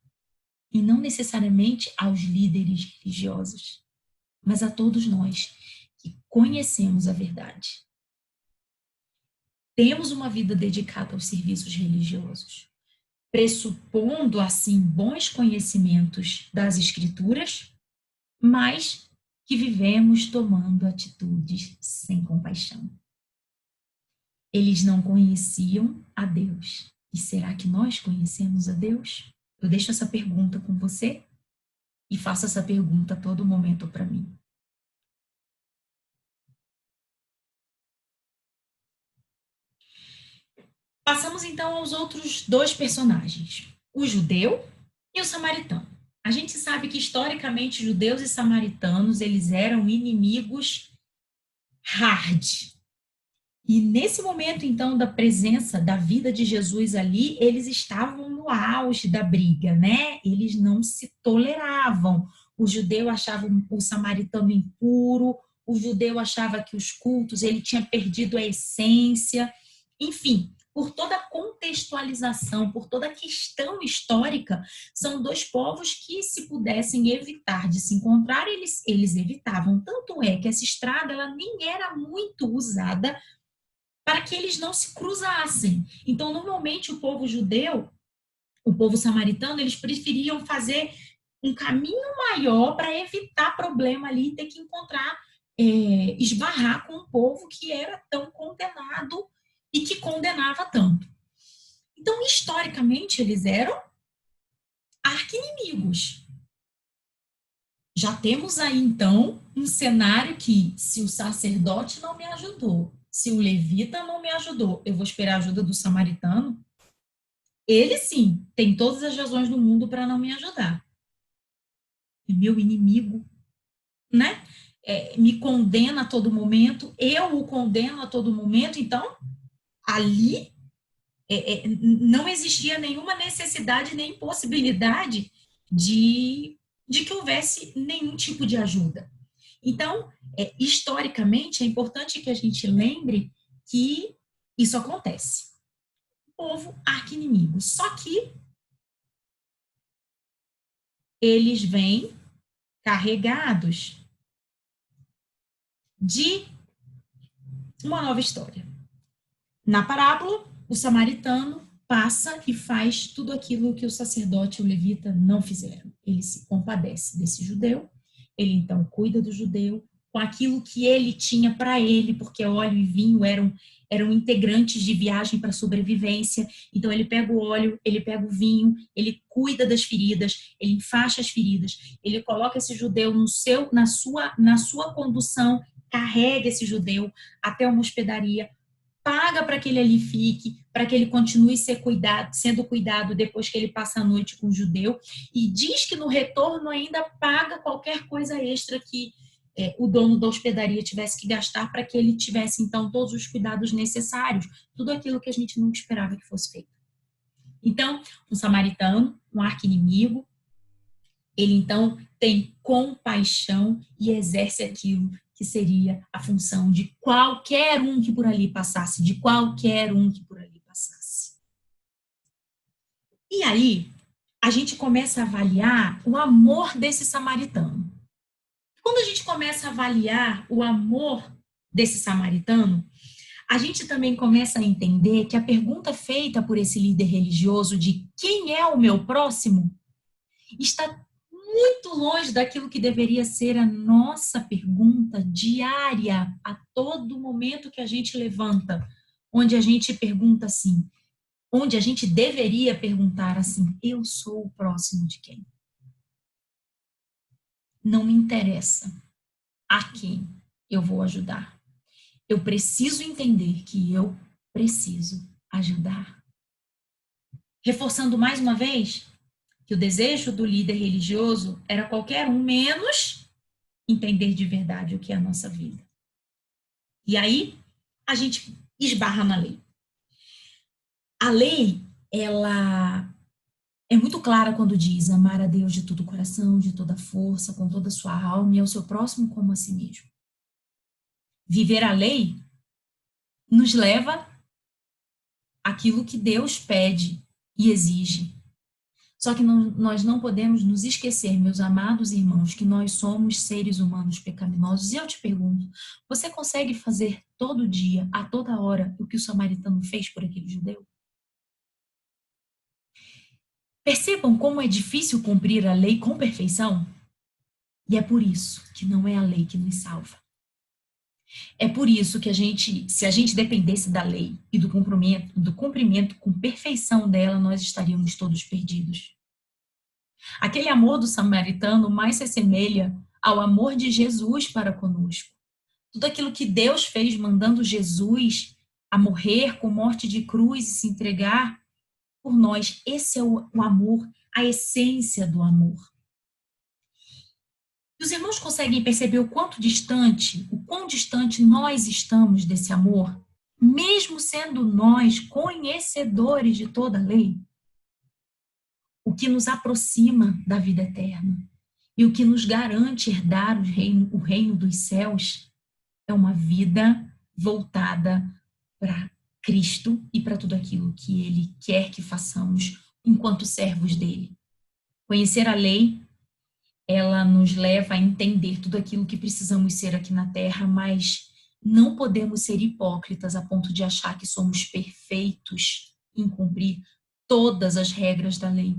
S1: E não necessariamente aos líderes religiosos, mas a todos nós que conhecemos a verdade. Temos uma vida dedicada aos serviços religiosos, pressupondo, assim, bons conhecimentos das Escrituras, mas que vivemos tomando atitudes sem compaixão. Eles não conheciam a Deus. E será que nós conhecemos a Deus? Eu deixo essa pergunta com você e faço essa pergunta a todo momento para mim. Passamos então aos outros dois personagens, o judeu e o samaritano. A gente sabe que historicamente judeus e samaritanos, eles eram inimigos hard. E nesse momento então da presença da vida de Jesus ali, eles estavam no auge da briga, né? Eles não se toleravam. O judeu achava o samaritano impuro, o judeu achava que os cultos, ele tinha perdido a essência. Enfim, por toda a contextualização, por toda a questão histórica, são dois povos que, se pudessem evitar de se encontrar, eles evitavam. Tanto é que essa estrada ela nem era muito usada para que eles não se cruzassem. Então, normalmente, o povo judeu, o povo samaritano, eles preferiam fazer um caminho maior para evitar problema ali e ter que encontrar, esbarrar com um povo que era tão condenado e que condenava tanto. Então, historicamente, eles eram arqui-inimigos. Já temos aí, então, um cenário que, se o sacerdote não me ajudou, se o levita não me ajudou, eu vou esperar a ajuda do samaritano? Ele, sim, tem todas as razões do mundo para não me ajudar. É meu inimigo, né? Me condena a todo momento, eu o condeno a todo momento, então, ali não existia nenhuma necessidade nem possibilidade de que houvesse nenhum tipo de ajuda. Então, historicamente, é importante que a gente lembre que isso acontece. Povo arqui-inimigo. Só que eles vêm carregados de uma nova história. Na parábola, o samaritano passa e faz tudo aquilo que o sacerdote e o levita não fizeram. Ele se compadece desse judeu, ele então cuida do judeu com aquilo que ele tinha para ele, porque óleo e vinho eram integrantes de viagem para sobrevivência. Então ele pega o óleo, ele pega o vinho, ele cuida das feridas, ele enfaixa as feridas, ele coloca esse judeu na sua condução, carrega esse judeu até uma hospedaria, paga para que ele ali fique, para que ele continue sendo cuidado depois que ele passa a noite com o judeu, e diz que no retorno ainda paga qualquer coisa extra que o dono da hospedaria tivesse que gastar para que ele tivesse, então, todos os cuidados necessários, tudo aquilo que a gente nunca esperava que fosse feito. Então, um samaritano, um arqui-inimigo, ele então tem compaixão e exerce aquilo que seria a função de qualquer um que por ali passasse, de qualquer um que por ali passasse. E aí, a gente começa a avaliar o amor desse samaritano. Quando a gente começa a avaliar o amor desse samaritano, a gente também começa a entender que a pergunta feita por esse líder religioso de quem é o meu próximo está muito longe daquilo que deveria ser a nossa pergunta diária, a todo momento que a gente levanta, onde a gente pergunta assim, onde a gente deveria perguntar assim, eu sou o próximo de quem? Não me interessa a quem eu vou ajudar. Eu preciso entender que eu preciso ajudar. Reforçando mais uma vez que o desejo do líder religioso era qualquer um menos entender de verdade o que é a nossa vida. E aí a gente esbarra na lei. A lei, ela é muito clara quando diz amar a Deus de todo o coração, de toda a força, com toda a sua alma e ao seu próximo como a si mesmo. Viver a lei nos leva àquilo que Deus pede e exige. Só que nós não podemos nos esquecer, meus amados irmãos, que nós somos seres humanos pecaminosos. E eu te pergunto, você consegue fazer todo dia, a toda hora, o que o samaritano fez por aquele judeu? Percebam como é difícil cumprir a lei com perfeição? E é por isso que não é a lei que nos salva. É por isso que se a gente dependesse da lei e do cumprimento com perfeição dela, nós estaríamos todos perdidos. Aquele amor do samaritano mais se assemelha ao amor de Jesus para conosco. Tudo aquilo que Deus fez mandando Jesus a morrer com morte de cruz e se entregar por nós, esse é o amor, a essência do amor. E os irmãos conseguem perceber o quão distante nós estamos desse amor, mesmo sendo nós conhecedores de toda a lei? O que nos aproxima da vida eterna e o que nos garante herdar o reino dos céus é uma vida voltada para Cristo e para tudo aquilo que Ele quer que façamos enquanto servos dele. Conhecer a lei, ela nos leva a entender tudo aquilo que precisamos ser aqui na Terra, mas não podemos ser hipócritas a ponto de achar que somos perfeitos em cumprir todas as regras da lei,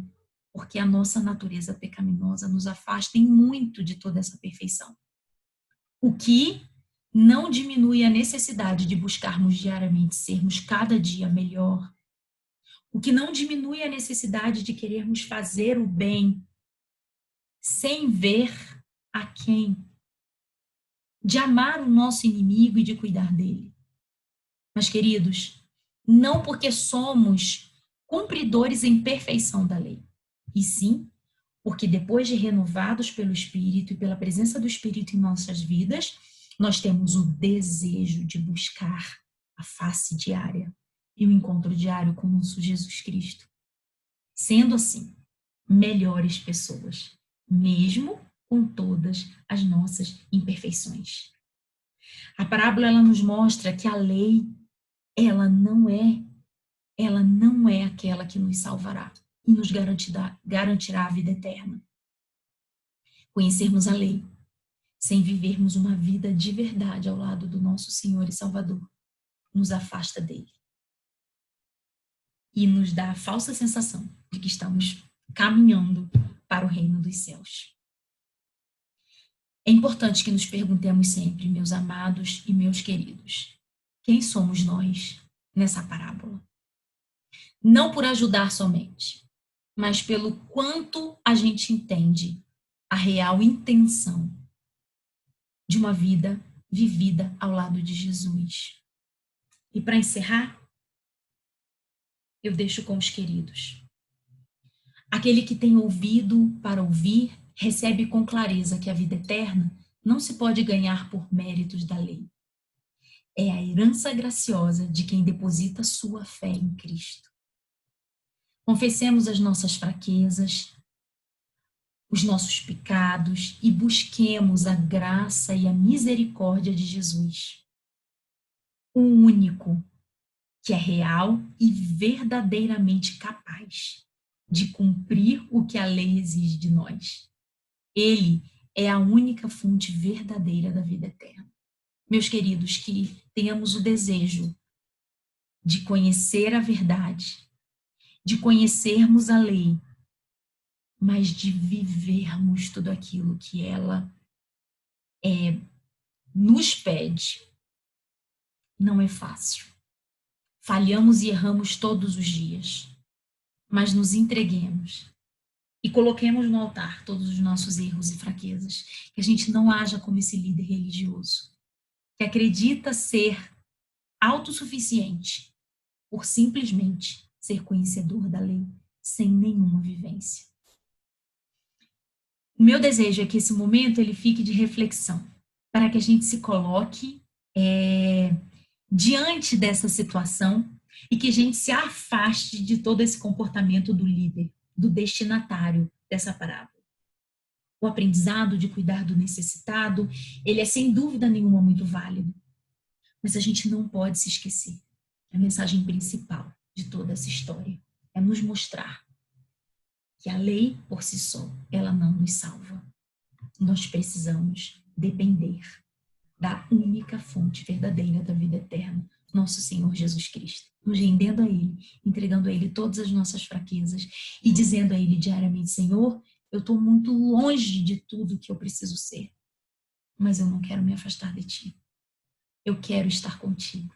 S1: porque a nossa natureza pecaminosa nos afasta em muito de toda essa perfeição. O que não diminui a necessidade de buscarmos diariamente sermos cada dia melhor. O que não diminui a necessidade de querermos fazer o bem sem ver a quem. De amar o nosso inimigo e de cuidar dele. Mas, queridos, não porque somos cumpridores em perfeição da lei, e sim porque depois de renovados pelo Espírito e pela presença do Espírito em nossas vidas, nós temos o desejo de buscar a face diária e o encontro diário com o nosso Jesus Cristo. Sendo assim, melhores pessoas, mesmo com todas as nossas imperfeições. A parábola ela nos mostra que a lei ela não é aquela que nos salvará e nos garantirá a vida eterna. Conhecermos a lei sem vivermos uma vida de verdade ao lado do nosso Senhor e Salvador nos afasta dele e nos dá a falsa sensação de que estamos caminhando para o reino dos céus. É importante que nos perguntemos sempre, meus amados e meus queridos, quem somos nós nessa parábola? Não por ajudar somente, mas pelo quanto a gente entende a real intenção de uma vida vivida ao lado de Jesus. E para encerrar, eu deixo com os queridos. Aquele que tem ouvido para ouvir, recebe com clareza que a vida eterna não se pode ganhar por méritos da lei. É a herança graciosa de quem deposita sua fé em Cristo. Confessemos as nossas fraquezas, os nossos pecados e busquemos a graça e a misericórdia de Jesus, o único que é real e verdadeiramente capaz de cumprir o que a lei exige de nós. Ele é a única fonte verdadeira da vida eterna. Meus queridos, que tenhamos o desejo de conhecer a verdade, de conhecermos a lei, mas de vivermos tudo aquilo que ela nos pede. Não é fácil. Falhamos e erramos todos os dias, mas nos entreguemos e coloquemos no altar todos os nossos erros e fraquezas. Que a gente não haja como esse líder religioso, que acredita ser autossuficiente por simplesmente ser conhecedor da lei, sem nenhuma vivência. O meu desejo é que esse momento ele fique de reflexão, para que a gente se coloque diante dessa situação e que a gente se afaste de todo esse comportamento do líder, do destinatário dessa parábola. O aprendizado de cuidar do necessitado, ele é sem dúvida nenhuma muito válido, mas a gente não pode se esquecer. A mensagem principal de toda essa história é nos mostrar que a lei por si só, ela não nos salva. Nós precisamos depender da única fonte verdadeira da vida eterna, nosso Senhor Jesus Cristo, nos rendendo a Ele, entregando a Ele todas as nossas fraquezas e dizendo a Ele diariamente: Senhor, eu estou muito longe de tudo que eu preciso ser, mas eu não quero me afastar de Ti. Eu quero estar contigo.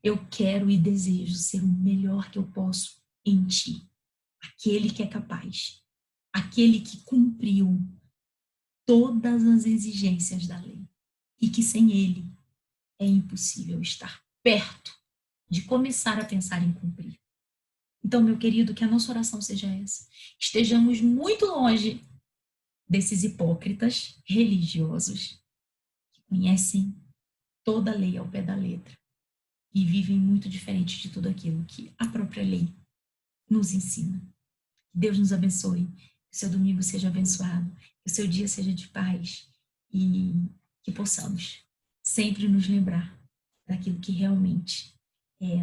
S1: Eu quero e desejo ser o melhor que eu posso em Ti, aquele que é capaz, aquele que cumpriu todas as exigências da lei e que sem Ele é impossível estar perto de começar a pensar em cumprir. Então, meu querido, que a nossa oração seja essa. Estejamos muito longe desses hipócritas religiosos que conhecem toda a lei ao pé da letra e vivem muito diferente de tudo aquilo que a própria lei nos ensina. Que Deus nos abençoe, que o seu domingo seja abençoado, que o seu dia seja de paz e que possamos sempre nos lembrar daquilo que realmente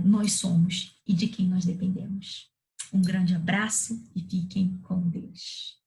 S1: nós somos e de quem nós dependemos. Um grande abraço e fiquem com Deus.